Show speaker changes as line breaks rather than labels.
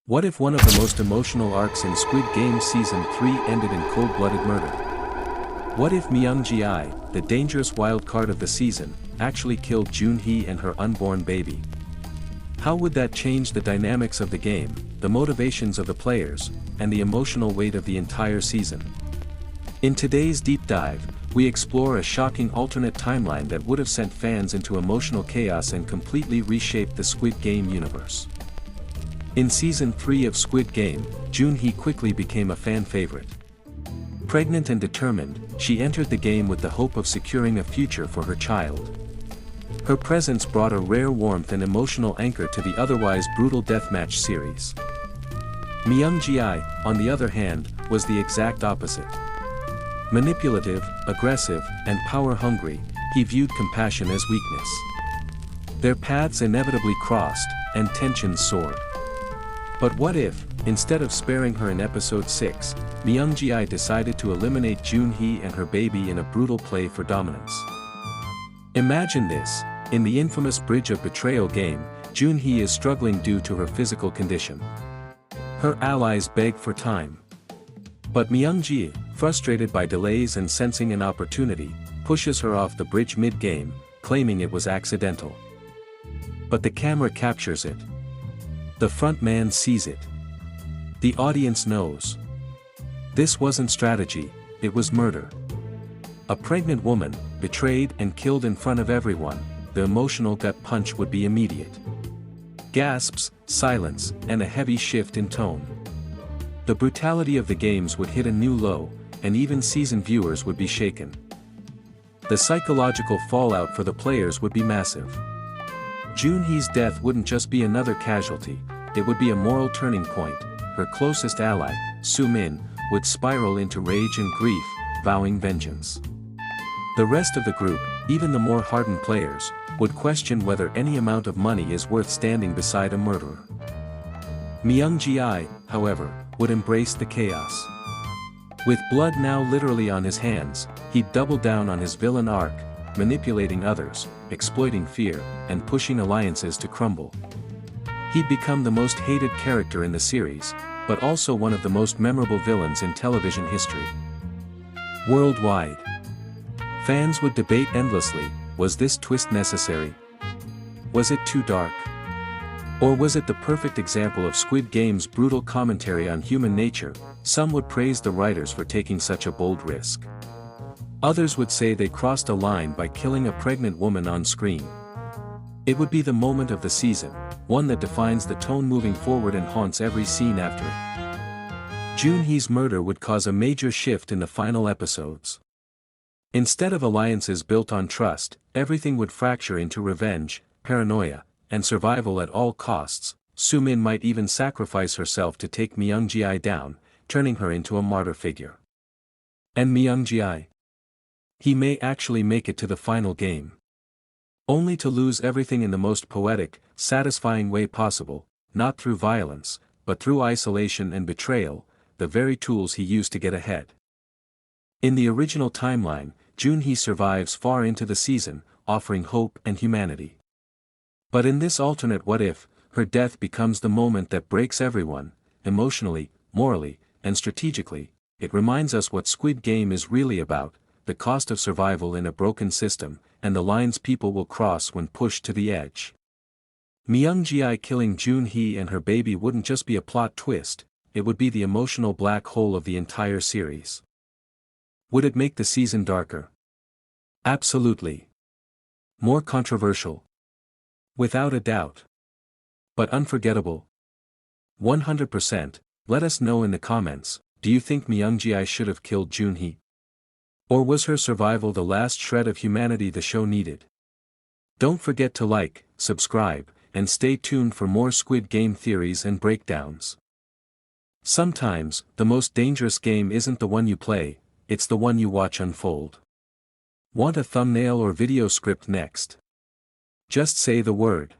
What if one of the most emotional arcs in Squid Game Season 3 ended in cold-blooded murder? What if Myung-gi, the dangerous wild card of the season, actually killed Jun-Hee and her unborn baby? How would that change the dynamics of the game, the motivations of the players, and the emotional weight of the entire season? In today's deep dive, we explore a shocking alternate timeline that would have sent fans into emotional chaos and completely reshaped the Squid Game universe. In Season 3 of Squid Game, Jun-Hee quickly became a fan favorite. Pregnant and determined, she entered the game with the hope of securing a future for her child. Her presence brought a rare warmth and emotional anchor to the otherwise brutal deathmatch series. Myung-gi, on the other hand, was the exact opposite. Manipulative, aggressive, and power-hungry, he viewed compassion as weakness. Their paths inevitably crossed, and tensions soared. But what if, instead of sparing her in Episode 6, Myung-gi decided to eliminate Jun-Hee and her baby in a brutal play for dominance? Imagine this, in the infamous Bridge of Betrayal game, Jun-Hee is struggling due to her physical condition. Her allies beg for time. But Myung-gi, frustrated by delays and sensing an opportunity, pushes her off the bridge mid-game, claiming it was accidental. But the camera captures it. The front man sees it. The audience knows. This wasn't strategy, it was murder. A pregnant woman, betrayed and killed in front of everyone, the emotional gut punch would be immediate. Gasps, silence, and a heavy shift in tone. The brutality of the games would hit a new low, and even seasoned viewers would be shaken. The psychological fallout for the players would be massive. Jun-Hee's death wouldn't just be another casualty, it would be a moral turning point. Her closest ally, Soo-min, would spiral into rage and grief, vowing vengeance. The rest of the group, even the more hardened players, would question whether any amount of money is worth standing beside a murderer. Myung-gi, however, would embrace the chaos. With blood now literally on his hands, he'd double down on his villain arc, manipulating others, exploiting fear, and pushing alliances to crumble. He'd become the most hated character in the series, but also one of the most memorable villains in television history. Worldwide, fans would debate endlessly, was this twist necessary? Was it too dark? Or was it the perfect example of Squid Game's brutal commentary on human nature? Some would praise the writers for taking such a bold risk. Others would say they crossed a line by killing a pregnant woman on screen. It would be the moment of the season, one that defines the tone moving forward and haunts every scene after it. Jun-Hee's murder would cause a major shift in the final episodes. Instead of alliances built on trust, everything would fracture into revenge, paranoia, and survival at all costs. Soo-min might even sacrifice herself to take Myung-gi down, turning her into a martyr figure. And Myung-gi? He may actually make it to the final game. Only to lose everything in the most poetic, satisfying way possible, not through violence, but through isolation and betrayal, the very tools he used to get ahead. In the original timeline, Jun-Hee survives far into the season, offering hope and humanity. But in this alternate what-if, her death becomes the moment that breaks everyone, emotionally, morally, and strategically. It reminds us what Squid Game is really about, the cost of survival in a broken system, and the lines people will cross when pushed to the edge. Myung-gi killing Jun-Hee and her baby wouldn't just be a plot twist, it would be the emotional black hole of the entire series. Would it make the season darker? Absolutely. More controversial? Without a doubt. But unforgettable? 100%, let us know in the comments, do you think Myung-gi should have killed Jun-Hee? Or was her survival the last shred of humanity the show needed? Don't forget to like, subscribe, and stay tuned for more Squid Game theories and breakdowns. Sometimes, the most dangerous game isn't the one you play, it's the one you watch unfold. Want a thumbnail or video script next? Just say the word.